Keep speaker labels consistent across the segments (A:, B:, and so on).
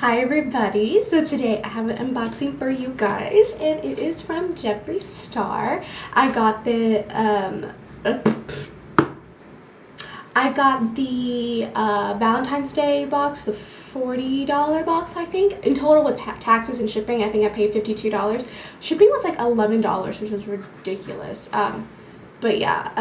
A: Hi everybody, so today I have an unboxing for you guys and it is from Jeffree Star. I got the Valentine's Day box, the $40 box I think. In total with taxes and shipping, I think I paid $52. Shipping was like $11, which was ridiculous. But yeah,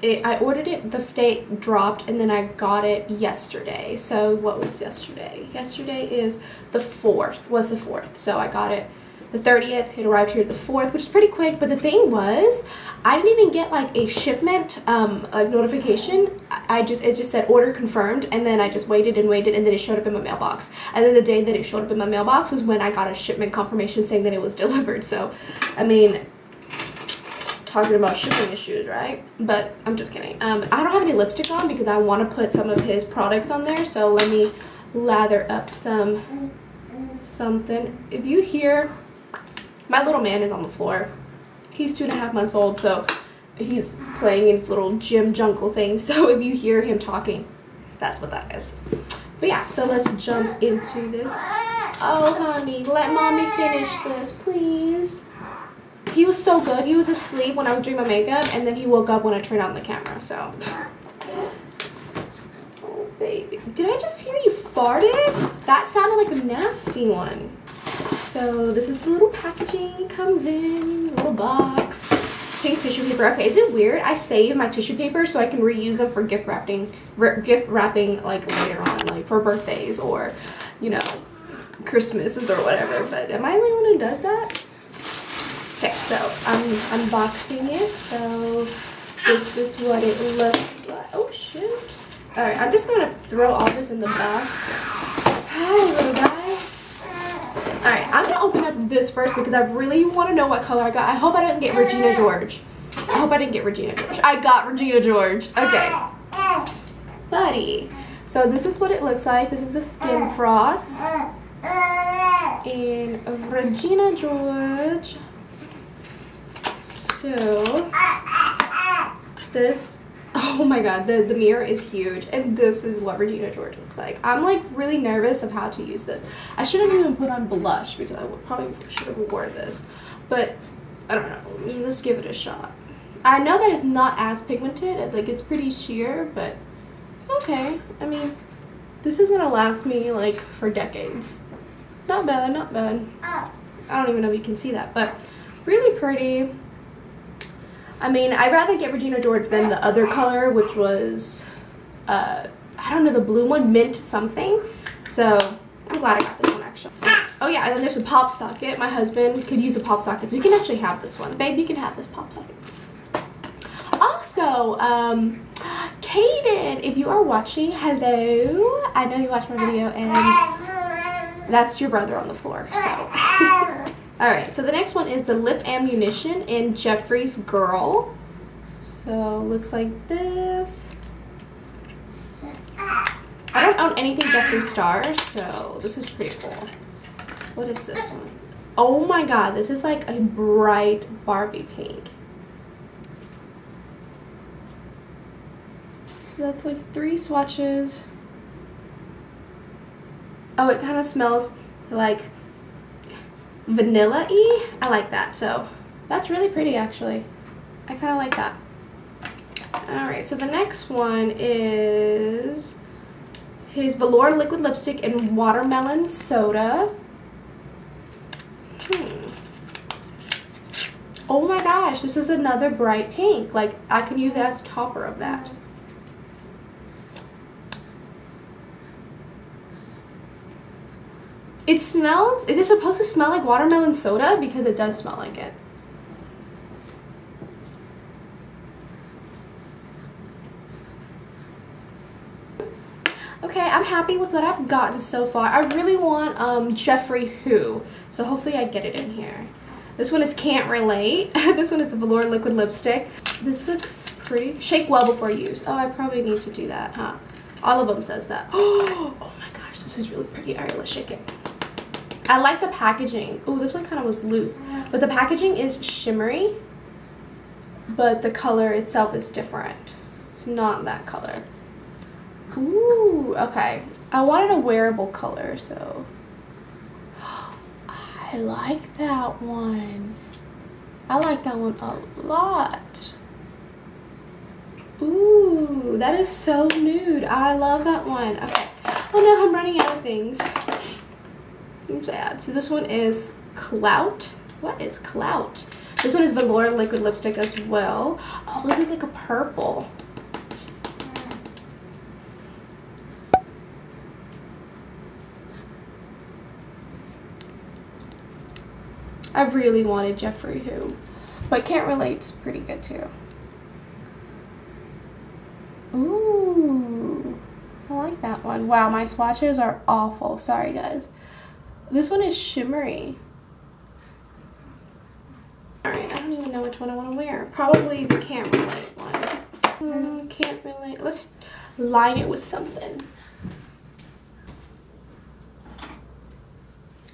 A: I ordered it, the date dropped, and then I got it yesterday. So what was yesterday? Yesterday is the 4th, so I got it the 30th, it arrived here the 4th, which is pretty quick. But the thing was, I didn't even get like a shipment like notification. It just said order confirmed, and then I just waited and waited, and then it showed up in my mailbox. And then the day that it showed up in my mailbox was when I got a shipment confirmation saying that it was delivered. So, I mean, talking about shipping issues, right? But I'm just kidding. I don't have any lipstick on because I want to put some of his products on there. So let me lather up something. If you hear, my little man is on the floor. He's 2.5 months old, so he's playing in his little gym jungle thing. So if you hear him talking, that's what that is. But yeah, so let's jump into this. Oh honey, let mommy finish this, please. He was so good. He was asleep when I was doing my makeup, and then he woke up when I turned on the camera, so. Oh, baby. Did I just hear you farted? That sounded like a nasty one. So, this is the little packaging it comes in. Little box. Pink tissue paper. Okay, is it weird? I save my tissue paper so I can reuse them for gift wrapping, like, later on, like, for birthdays or, you know, Christmases or whatever. But am I the only one who does that? Okay, so I'm unboxing it. So this is what it looks like. Oh shoot! All right, I'm just gonna throw all this in the box. Hi, little guy. All right, I'm gonna open up this first because I really want to know what color I got. I hope I didn't get Regina George. I hope I didn't get Regina George. I got Regina George. Okay, buddy. So this is what it looks like. This is the Skin Frost and Regina George. So this, oh my god, the mirror is huge, and this is what Regina George looks like. I'm like really nervous of how to use this. I shouldn't even put on blush because I probably should have worn this, but I don't know. Let's give it a shot. I know that it's not as pigmented, like it's pretty sheer, but okay. I mean, this is gonna last me like for decades. Not bad, not bad. I don't even know if you can see that, but really pretty. I mean, I'd rather get Regina George than the other color, which was, I don't know, the blue one, mint something. So, I'm glad I got this one, actually. Oh yeah, and then there's a pop socket. My husband could use a pop socket, so we can actually have this one. Babe, you can have this pop socket. Also, Kaden, if you are watching, hello. I know you watched my video, and that's your brother on the floor, so. Alright, so the next one is the Lip Ammunition in Jeffree's Girl. So, looks like this. I don't own anything Jeffree Star, so this is pretty cool. What is this one? Oh my god, this is like a bright Barbie pink. So that's like 3 swatches. Oh, it kind of smells like vanilla-y. I like that, so that's really pretty actually. I kind of like that. Alright, so the next one is his Velour Liquid Lipstick in Watermelon Soda. Oh my gosh, this is another bright pink. Like, I can use it as a topper of that. It smells, is it supposed to smell like watermelon soda? Because it does smell like it. Okay, I'm happy with what I've gotten so far. I really want Jeffree Who, so hopefully I get it in here. This one is Can't Relate. This one is the Velour Liquid Lipstick. This looks pretty. Shake well before use. Oh, I probably need to do that, huh? All of them says that. Oh my gosh, this is really pretty. All right, let's shake it. I like the packaging. Oh, this one kind of was loose. But the packaging is shimmery. But the color itself is different. It's not that color. Ooh, okay. I wanted a wearable color, so I like that one. I like that one a lot. Ooh, that is so nude. I love that one. Okay. Oh no, I'm running out of things. I'm sad. So this one is Clout. What is Clout? This one is Velour liquid lipstick as well. Oh, this is like a purple. I really wanted Jeffree Who, but Can't Relate's pretty good too. Ooh, I like that one. Wow, my swatches are awful. Sorry, guys. This one is shimmery. Alright, I don't even know which one I want to wear. Probably the Can't Relate one. Can't Relate. Let's line it with something.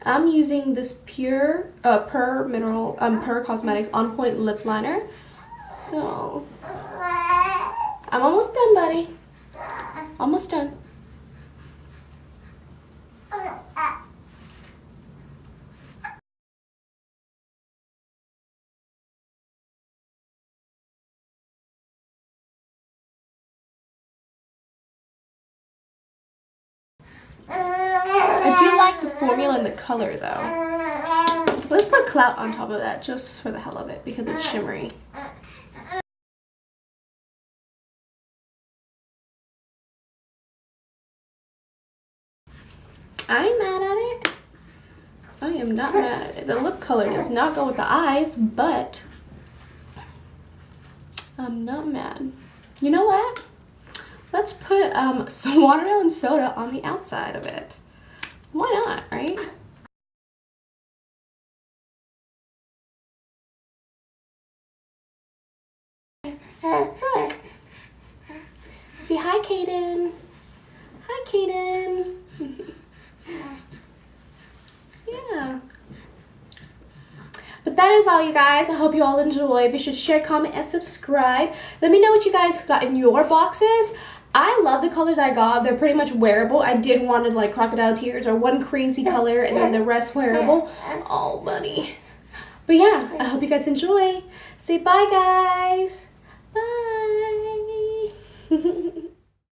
A: I'm using this pure Per Cosmetics On Point lip liner. So I'm almost done, buddy. Almost done. I do like the formula and the color though. Let's put Clout on top of that just for the hell of it because it's shimmery. I ain't mad at it. I am not mad at it. The lip color does not go with the eyes, but I'm not mad. You know what? Let's put some watermelon soda on the outside of it. Why not, right? Look. Say hi, Kaden. Hi, Kaden. Yeah. But that is all, you guys. I hope you all enjoy. Be sure to share, comment, and subscribe. Let me know what you guys got in your boxes. I love the colors I got. They're pretty much wearable. I did wanted like crocodile tears or one crazy color and then the rest wearable. Oh, buddy. But yeah, I hope you guys enjoy. Say bye, guys. Bye.